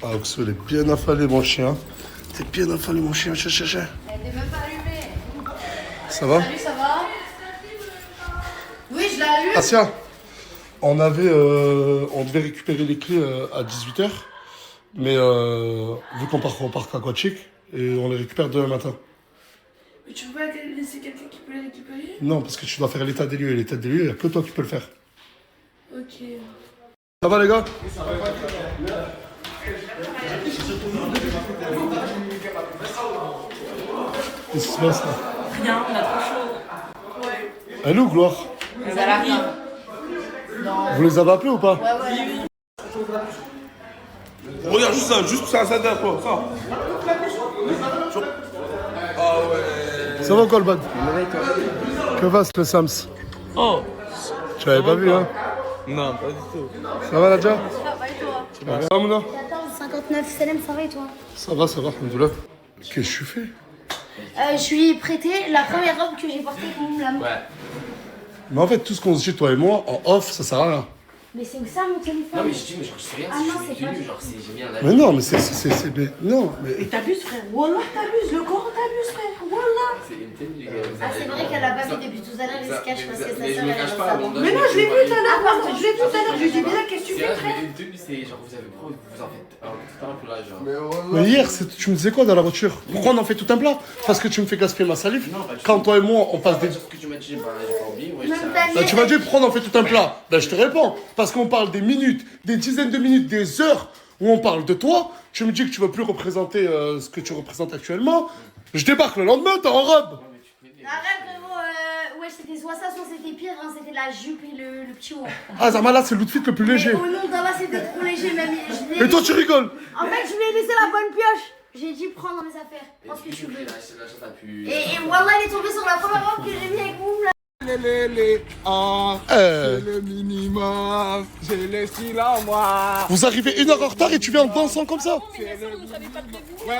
Ah, Oxo, il est bien affalé, mon chien. T'es bien affalé, mon chien. Elle n'est même pas allumée. Ça va? Salut, ça va? Oui, je l'ai allumée. Ah, tiens. On devait récupérer les clés à 18h. Mais vu qu'on part au parc aquatique, et on les récupère demain matin. Mais tu peux pas laisser quelqu'un qui peut les récupérer? Non, parce que tu dois faire l'état des lieux. Et l'état des lieux, il n'y a que toi qui peux le faire. Ok. Ça va, les gars? Qu'est-ce qui se passe là? Rien, on a trop chaud. Elle est où, Gloire? Elle arrive. Vous les avez appelés ou pas? Ouais. Regarde juste ça dernière fois, ça. Ah ouais. Ça va, Colbad? Que va le Sams? Oh. Tu l'avais pas vu, hein? Non, pas du tout. Ça va, Nadja? Ça va et toi? Ça va, Mouna? 14,59, Salem, ça va et toi? Ça va, alhamdoulilah. Qu'est-ce que je fais? Je lui ai prêté la première robe que j'ai portée avec mon blâme. Ouais. Mais en fait, tout ce qu'on se dit, toi et moi, en off, ça sert à rien. Mais c'est où ça mon téléphone? Non mais je dis mais genre je sais rien, Ah si non, je c'est suis pas tenu, du genre c'est j'ai mis un Mais non, mais non, mais... Et t'abuses, frère. Wallah, t'abuses. Le Coran t'abuse, frère. Wallah. C'est une tenue les gars. Ah, c'est vrai qu'elle a pas vu depuis tout à l'heure, elle se cache parce que ça Mais je sert me à cache rien pas, ça. bon, Mais non, je l'ai vu tout à l'heure. pardon. Je l'ai vu tout à l'heure. Je lui ai dit, mais là, qu'est-ce que tu fais, frère? Une tenue c'est genre vous avez pro, vous en faites un tout un plat genre. Mais hier, tu me disais quoi dans la voiture? Pourquoi on en fait tout un plat? Parce que tu me fais gaspiller ma salive? Quand toi et moi, on passe des... Ce que tu m'as dit, bah j'ai pas oublié, ouais, Même ça. Bah, tu m'as dit, pourquoi on en fait tout un plat? Ben, je te réponds. Parce qu'on parle des minutes, des dizaines de minutes, des heures où on parle de toi. Tu me dis que tu veux plus représenter ce que tu représentes actuellement. Je débarque le lendemain, t'es en robe. Arrête frérot, ouais c'était soit ça, soit c'était pire, hein. C'était la jupe et le petit haut. Ah, Zama, là, c'est l'outfit le plus léger. Mais au nom d'Allah c'était trop léger même. Et toi, tu rigoles? En fait je lui ai laissé la bonne pioche. J'ai dit prends dans mes affaires, prends ce que tu veux. La chance a pu. Et Wallah il est tombé sur la première robe que j'ai mis avec vous là. Le minimum, j'ai le style en moi. Vous arrivez 1 heure en retard et tu viens en dansant comme ça?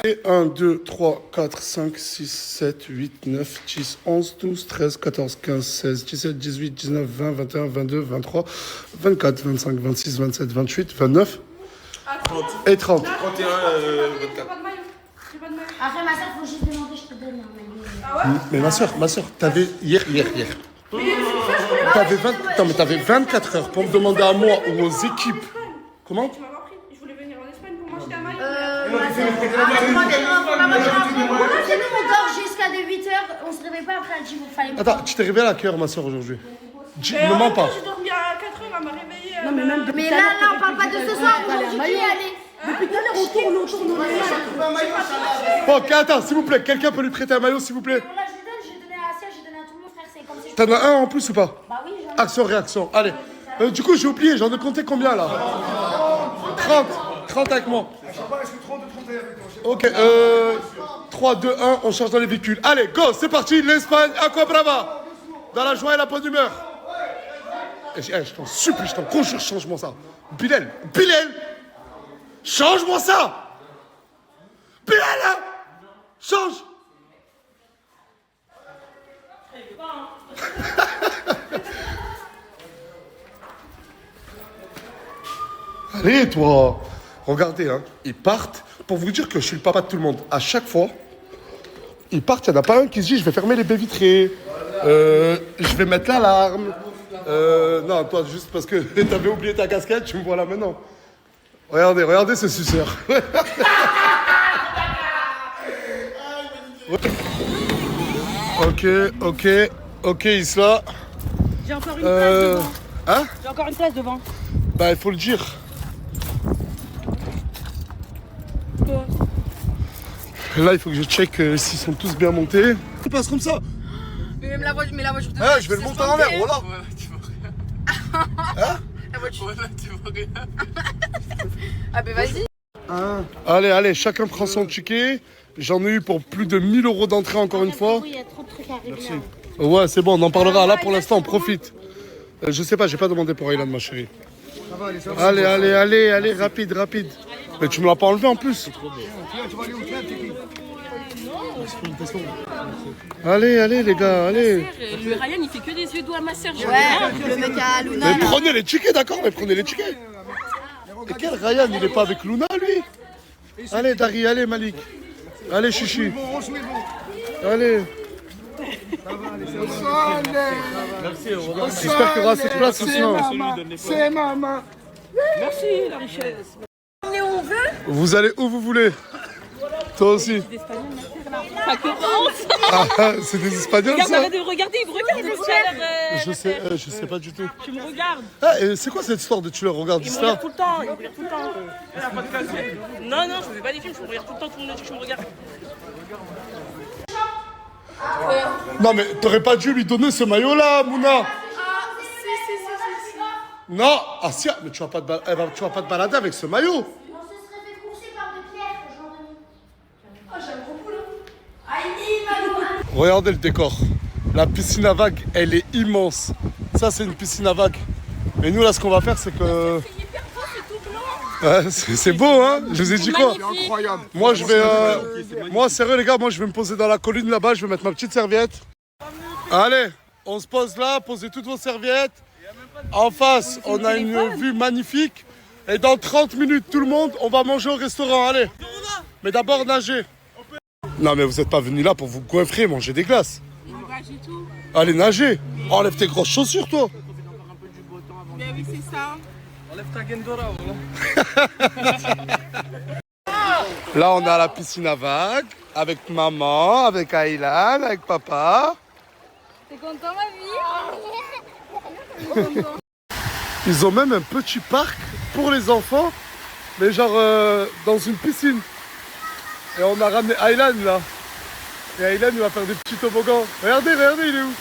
Et 1, 2, 3, 4, 5, 6, 7, 8, 9, 10, 11, 12, 13, 14, 15, 16, 17, 18, 19, 20, 21, 22, 23, 24, 25, 26, 27, 28, 29 et 30. 31, 24. Après ma soeur faut juste demander, je te donne. Hein, Mais ma soeur, t'avais hier. T'avais 24 heures pour me demander à moi ou aux équipes. Comment? Tu m'as pas pris. Je voulais venir en Espagne pour m'acheter un maillot. c'est nous on dort jusqu'à 8h, on se réveille pas après elle dit vous fallait. Attends, tu t'es réveillé à quelle heure, ma soeur, aujourd'hui? Ne mens pas. J'ai dormi à 4h, elle m'a réveillée. Non, mais même Mais là on parle pas de ce soir, aujourd'hui qui est allé. depuis tout à l'heure, on tourne. Ok, attends, s'il vous plaît, quelqu'un peut lui prêter un maillot, s'il vous plaît? Là j'ai donné à Asia, j'ai donné à tout le monde frère, c'est comme si je... T'en as un en plus ou pas? Bah oui j'en ai. Action, réaction. Allez. Du coup, j'ai oublié, j'en ai compté combien là? 30 avec moi. Ok, 3, 2, 1, on change dans les véhicules. Allez, go, c'est parti, l'Espagne, Aqua Brava. Dans la joie et la bonne humeur. Je t'en supplie, je t'en conjure, change-moi ça. Bilal, change-moi ça. Bilal, change. Allez, toi. Regardez, hein, ils partent. Pour vous dire que je suis le papa de tout le monde. À chaque fois, ils partent, il n'y en a pas un qui se dit je vais fermer les baies vitrées. Je vais mettre l'alarme. Non, toi, juste parce que t'avais oublié ta casquette, tu me vois là maintenant. Regardez ce suceur. Ok, Isla. J'ai encore une place devant. Hein? J'ai encore une place devant. Bah, il faut le dire. Quoi? Là, il faut que je check s'ils sont tous bien montés. On passe comme ça. Mais même la voiture, de Ah, je vais le monter en l'air, voilà. Ouais, tu vois rien. Hein? La voiture. Ouais, tu vois rien. Ah ben vas-y. Allez, chacun prend son ticket. J'en ai eu pour plus de 1000 € d'entrée encore une fois. Il y a trop de trucs à régler. Ouais, c'est bon, on en parlera. Là, pour l'instant, on profite. Je sais pas, j'ai pas demandé pour Aylan, ma chérie. Allez, rapide. Mais tu me l'as pas enlevé en plus. Allez, les gars, allez. Le Ryan, il fait que des yeux doux à ma sœur. Ouais, le mec à Luna. Mais prenez les tickets, d'accord? Mais prenez les tickets. Et quel Ryan, il est pas avec Luna, lui? Allez, Dari, allez, Malik. Allez, Chichi. Allez. J'espère qu'il y aura assez de place aussi. C'est maman. Merci, la richesse. On est où on veut. Vous allez où vous voulez. Toi aussi. Pas que France. Ah, c'est des Espagnols, Regarde, ça? arrête de me regarder, il me regarde tout à l'heure. Je sais pas du tout. Tu me regardes. Ah, et c'est quoi cette histoire de tu le regardes Il me ça? regarde tout le temps, il me regarde tout le temps. Non, non, je fais pas des films, je me regarde tout le temps, tout le monde dit que je me regarde. Non, mais t'aurais pas dû lui donner ce maillot-là, Mouna. Non, Asia, mais tu vas pas te balader avec ce maillot. On se serait fait courser par des pierres, aujourd'hui. Oh, j'aime beaucoup, là. Aïe, Regardez le décor. La piscine à vagues, elle est immense. Ça, c'est une piscine à vagues. Et nous, là, ce qu'on va faire, c'est que... Ouais, c'est beau, hein? Je vous ai dit quoi? Incroyable. Moi, je vais... Moi, sérieux, les gars, moi, je vais me poser dans la colline là-bas. Je vais mettre ma petite serviette. Allez, on se pose là. Posez toutes vos serviettes. En face, on a une vue magnifique. Et dans 30 minutes, tout le monde, on va manger au restaurant. Allez. Mais d'abord, nager. Non, mais vous n'êtes pas venus là pour vous goinfrer, manger des glaces. Allez, nager. Enlève tes grosses chaussures, toi. Mais oui, c'est ça. Enlève ta Gendora, voilà. Là, on est à la piscine à vagues. Avec maman, avec Aylan, avec papa. T'es content, ma vie? Ils ont même un petit parc pour les enfants, mais genre dans une piscine. Et on a ramené Aylan là. Et Aylan il va faire des petits toboggans. Regardez, regardez, il est où?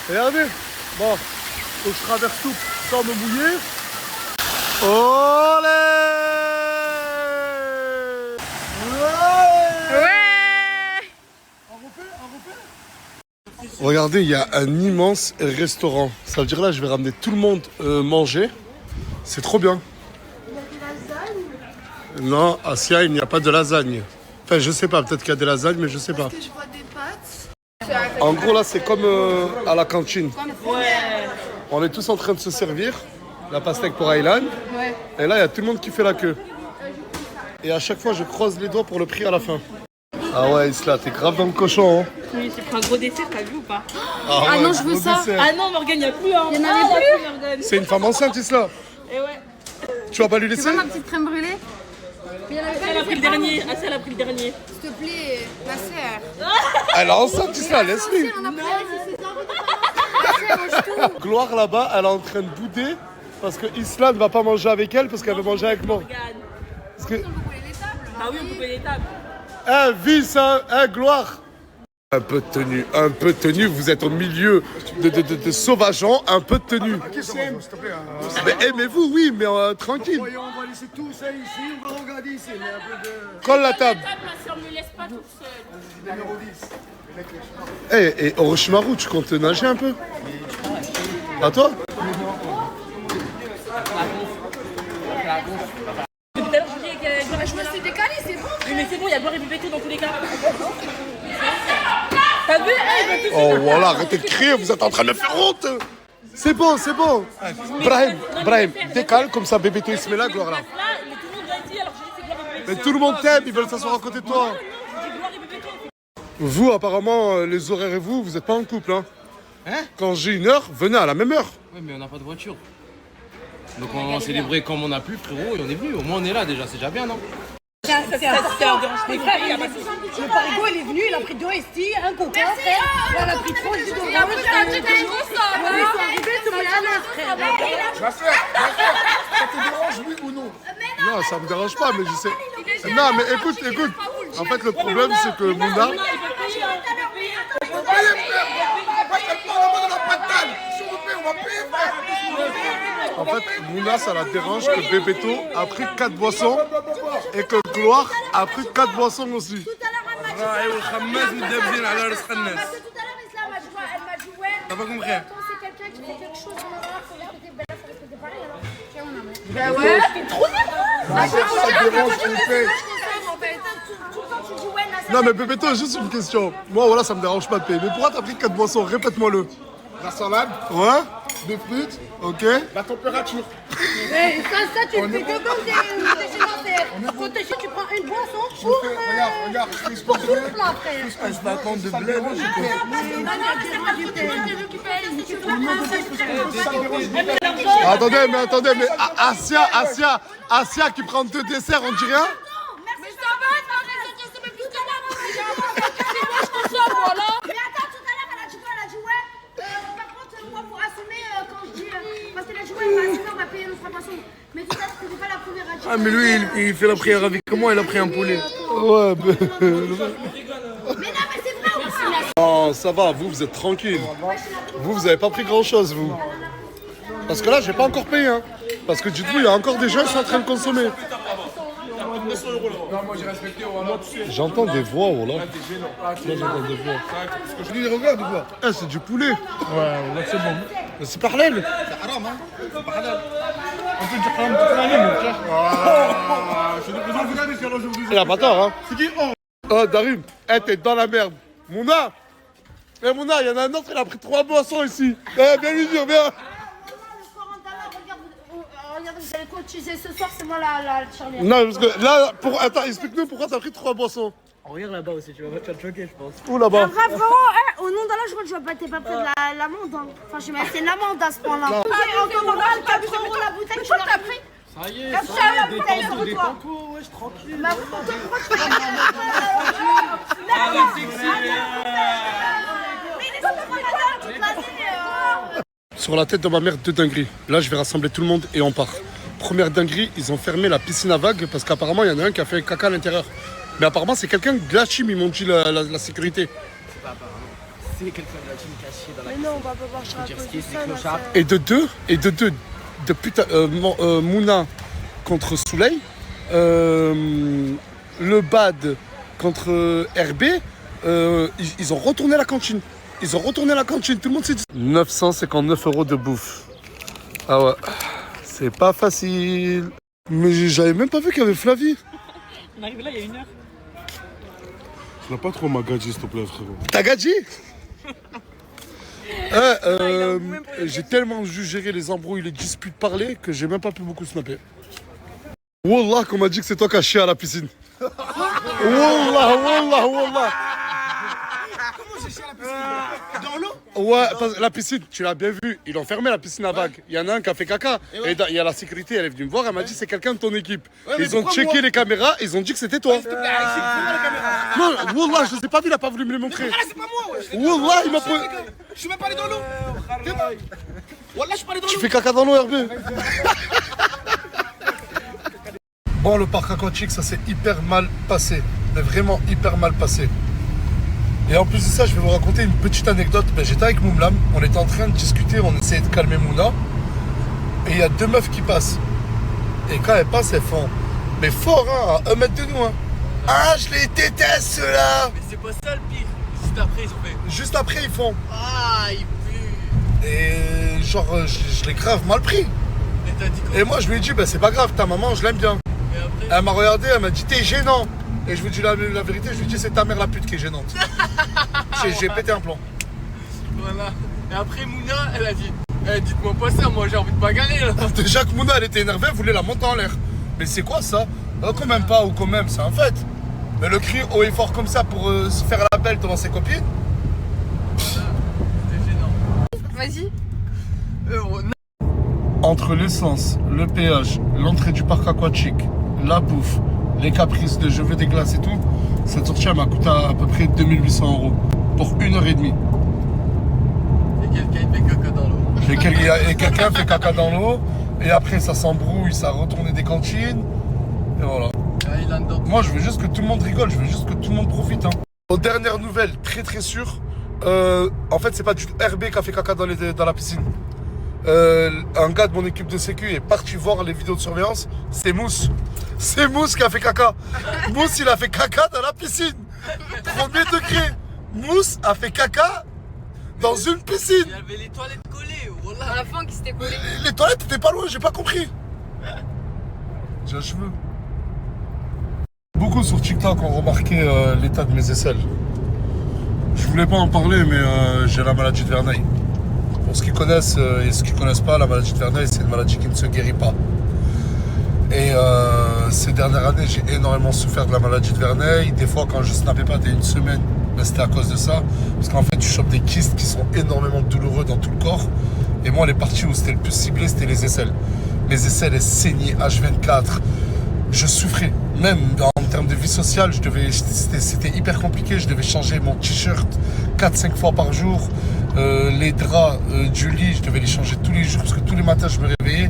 Regardez. Bon, faut que je traverse tout sans me mouiller. Olé! Regardez, il y a un immense restaurant. Ça veut dire là, je vais ramener tout le monde manger. C'est trop bien. Non, Asia, il n'y a pas de lasagne. Enfin, je sais pas, peut-être qu'il y a des lasagnes, mais je sais pas. Je vois des pâtes. En gros, là, c'est comme à la cantine. On est tous en train de se servir. La pastèque pour Aylan. Et là, il y a tout le monde qui fait la queue. Et à chaque fois, je croise les doigts pour le prix à la fin. Ah ouais, Isla, t'es grave dans le cochon, hein. Oui, j'ai pris un gros dessert, t'as vu ou pas? Ah non, je veux gros ça. dessert. Ah non, Morgane, y'a plus, hein. Il y en avait plus. Morgane. C'est une femme enceinte, Isla. Et ouais. Tu vas pas lui laisser? Ma petite crème brûlée. Mais il y en avait pas Elle a pris le dernier. Ah, ça, elle a pris le dernier. S'il te plaît, ma sœur. Elle est enceinte, Isla, laisse-lui. On a pris c'est Gloire là-bas, elle est en train de bouder parce que Isla ne va pas manger avec elle parce qu'elle veut manger avec moi. Morgane. Parce que... Ah oui, on peut payer les tables. Vice, Gloire. Un peu de tenue, vous êtes au milieu de sauvageons, un peu de tenue. S'il te plaît. Mais aimez-vous, oui, mais tranquille. Voyons, on va laisser tout ça ici, on va regarder ici. Mais un peu de Colle la table. Ma soeur me laisse pas toute seule. numéro 10. Et Orochimaru, tu comptes nager un peu? À toi? Depuis tout à l'heure, je dis que Je me suis décalée, c'est bon. oui, mais c'est bon, il y a boire et bébé dans tous les cas. T'as vu? Eh, Oh voilà, arrêtez de crier, vous êtes en train de me faire honte. C'est bon, c'est bon. Brahim, décale, comme ça bébé il se met là, Gloire là. là, mais tout le monde l'a dit, alors j'ai dit c'est boire et bébé. Mais tout le monde t'aime, ils veulent s'asseoir à côté de toi. J'ai dit boire et bébé. Vous, apparemment, les horaires et vous êtes pas en couple, hein? Quand j'ai une heure, venez à la même heure. Ouais, mais on n'a pas de voiture. Donc on va célébrer comme on a pu, frérot, et on est venu. Au moins on est là déjà, c'est déjà bien, non? C'est un dérange. Mais frère, le parigo, il est venu, il a pris deux esti, un coca, frère. Elle a pris trois jus d'orange. Ma soeur, ça te dérange, oui ou non? Non, ça me dérange pas, mais je sais. Non, mais écoute. En fait, le problème, c'est que Mouna. En fait, Mouna, ça la dérange que Bébéto a pris 4 boissons et que Gloire a pris 4 boissons aussi. Tout à l'heure, elle m'a dit ouais. T'as pas compris? Quand c'est quelqu'un qui fait quelque chose, on va voir, faut répéter. Ben là, faut répéter pareil alors. Ouais, t'es trop nul. Ça dérange qu'on fait. Tout le temps, tu dis ouais, là, Non, mais Bébéto, juste une question. Moi, voilà, ça me dérange pas de payer. Mais pourquoi t'as pris 4 boissons? Répète-moi-le. La salade, Ouais? des frites, Ok? la température. Ça, tu le fais que comme des sédentaires. frère. Quand t'es chaud, tu prends une boisson pour Regarde, je fais tout exprès. le plat, frère. Je fais un compte de blé. Attendez, mais Asia qui prend 2 desserts, on dit rien? Mais ça va, c'est plus que moi. C'est moi, je consomme, voilà. Mais attends, tout à l'heure, elle a dit quoi? Elle a dit ouais. Par contre, moi, faut assumer quand je dis. Parce qu'elle a dit ouais, on va assumer, on va payer nos 3 poissons. Mais tout à l'heure, c'était pas la première à dire. Ah, mais lui, il fait la prière avec moi, il a pris un poulet. Ouais, Mais non, mais c'est vrai ou pas? non, ça va, vous êtes tranquille. Vous avez pas pris grand chose, vous. Parce que là, j'ai pas encore payé, hein. Parce que dites-vous, il y a encore des gens qui sont en train de consommer. Non, moi j'ai respecté, voilà. J'entends des voix, oh là. Là, j'entends des voix. Ce que je dis, regarde ou quoi? Eh, c'est du poulet. Ouais, là c'est bon. Mais c'est par l'aile. C'est haram, hein? C'est pas halal. On peut dire haram toute l'année, mon frère. Ah, je suis de plus en plus allé sur aujourd'hui. Il a pas tort, hein. C'est qui? Oh! Oh, Darim, eh, t'es dans la merde. Mouna. Eh, Mouna, il y en a un autre, il a pris 3 boissons ici. Eh, viens lui dire, viens. Regarde, vous allez cotiser ce soir, c'est moi la charnière. Non, parce que là, attends, explique-nous pourquoi t'as pris 3 boissons. Regarde là-bas aussi, tu vas te choquer, je pense. Où là-bas? Bref, frérot, au nom d'Allah, je crois que je vais pas t'es pas près de l'amende. Hein. Enfin, je vais mettre une amende à ce point-là. En commandant 4 € la bouteille, tu l'as pris. Ça y est, la bouteille, détends-toi, wesh, tranquille. Ma Sur la tête de ma mère, 2 dingueries. Là, je vais rassembler tout le monde et on part. Première dinguerie, ils ont fermé la piscine à vagues parce qu'apparemment, il y en a un qui a fait caca à l'intérieur. Mais apparemment, c'est quelqu'un de la team, ils m'ont dit la sécurité. C'est pas apparemment. C'est quelqu'un de la team caché dans la Mais non, on va pas marcher à cause de ça. clochard. Et de deux, de putain, Mouna contre Souley, le Bad contre RB, ils ont retourné la cantine. Ils ont retourné la cantine, tout le monde s'est dit. 959 € de bouffe. Ah ouais, c'est pas facile. Mais j'avais même pas vu qu'il y avait Flavie. On est arrivé là il y a 1 heure. Tu n'as pas trop magadji, s'il te plaît, frérot. T'as gadji? J'ai tellement dû gérer les embrouilles, les disputes parler que j'ai même pas pu beaucoup snapper. Wallah, qu'on m'a dit que c'est toi qui as chié à la piscine. Wallah. Dans l'eau? Ouais, parce que la piscine, tu l'as bien vu, ils ont fermé la piscine à vagues. Il y en a un qui a fait caca. Et il y a la sécurité, elle est venue me voir, elle m'a dit c'est quelqu'un de ton équipe. Ils ont checké les caméras, ils ont dit que c'était toi. Non, Wallah, je ne sais pas vu, il a pas voulu me les montrer. C'est pas moi, wesh. Wallah, il m'a pris. Je suis même pas allé dans l'eau. Wallah, je suis pas allé dans l'eau. Tu fais caca dans l'eau, Hervé. Bon, le parc aquatique, ça s'est hyper mal passé. Mais vraiment hyper mal passé. Et en plus de ça, je vais vous raconter une petite anecdote. J'étais avec Moumlam, on était en train de discuter, on essayait de calmer Mouna. Et il y a 2 meufs qui passent. Et quand elles passent, elles font. Mais fort, hein, à 1 mètre de nous. Hein. Ah, je les déteste, ceux-là. Mais c'est pas ça le pire. Juste après, ils ont fait. Juste après, ils font. Ah, il pue. Et genre, je l'ai grave mal pris. Mais t'as dit quoi? Et moi, je lui ai dit, c'est pas grave, ta maman, je l'aime bien. Et après? Elle m'a regardé, elle m'a dit, t'es gênant. Et je vous dis la vérité, je lui dis, c'est ta mère la pute qui est gênante. J'ai pété un plomb. Voilà. Et après, Mouna, elle a dit dites-moi pas ça, moi j'ai envie de bagarrer là. Déjà que Mouna, elle était énervée, elle voulait la monter en l'air. Mais c'est quoi ça? Quand même pas ou quand même, c'est un fait. Mais le cri haut et fort comme ça pour se faire la belle devant ses copines. C'était gênant. Vas-y. Entre l'essence, le péage, l'entrée du parc aquatique, la bouffe, les caprices de je veux des glaces et tout, cette sortie elle m'a coûté à peu près 2800 € pour 1h30. Et quelqu'un fait caca dans l'eau. Et quelqu'un fait caca dans l'eau, et après ça s'embrouille, ça a retourné des cantines, et voilà. Moi je veux juste que tout le monde rigole, je veux juste que tout le monde profite. Hein. Aux dernières nouvelles, très sûr, en fait c'est pas du tout RB qui a fait caca dans la piscine. Un gars de mon équipe de sécu est parti voir les vidéos de surveillance, c'est Mousse. C'est Mousse qui a fait caca. Mousse il a fait caca dans la piscine. Premier degré. Mousse a fait caca dans une piscine. Il y avait les toilettes collées, voilà. À la fin qui s'était collé. Les toilettes étaient pas loin, j'ai pas compris. J'ai un cheveu. Beaucoup sur TikTok ont remarqué l'état de mes aisselles. Je voulais pas en parler, mais j'ai la maladie de Verneuil. Pour ceux qui connaissent et ceux qui connaissent pas, la maladie de Verneuil, c'est une maladie qui ne se guérit pas. Et ces dernières années, j'ai énormément souffert de la maladie de Verneuil. Des fois, quand je snappais pas dès une semaine, ben, c'était à cause de ça. Parce qu'en fait, tu chopes des kystes qui sont énormément douloureux dans tout le corps. Et moi, les parties où c'était le plus ciblé, c'était les aisselles. Mes aisselles, elles saignaient H24. Je souffrais. Même en termes de vie sociale, c'était hyper compliqué. Je devais changer mon t-shirt 4-5 fois par jour. Les draps du lit, je devais les changer tous les jours parce que tous les matins, je me réveillais.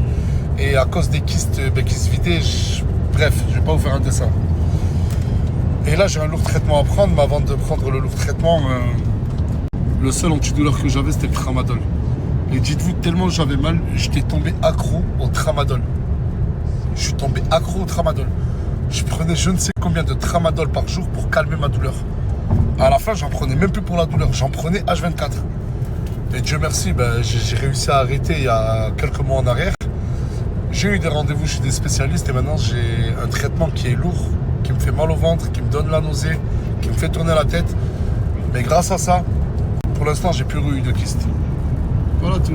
Et à cause des kystes qui se vidaient, bref, je ne vais pas vous faire un dessin. Et là, j'ai un lourd traitement à prendre, mais avant de prendre le lourd traitement, le seul antidouleur que j'avais, c'était le tramadol. Et dites-vous, tellement j'avais mal, j'étais tombé accro au tramadol. Je suis tombé accro au tramadol. Je prenais je ne sais combien de tramadol par jour pour calmer ma douleur. À la fin, j'en prenais même plus pour la douleur, j'en prenais H24. Et Dieu merci, j'ai réussi à arrêter il y a quelques mois en arrière. J'ai eu des rendez-vous chez des spécialistes et maintenant j'ai un traitement qui est lourd, qui me fait mal au ventre, qui me donne la nausée, qui me fait tourner la tête. Mais grâce à ça, pour l'instant, j'ai plus eu de kyste. Voilà tout.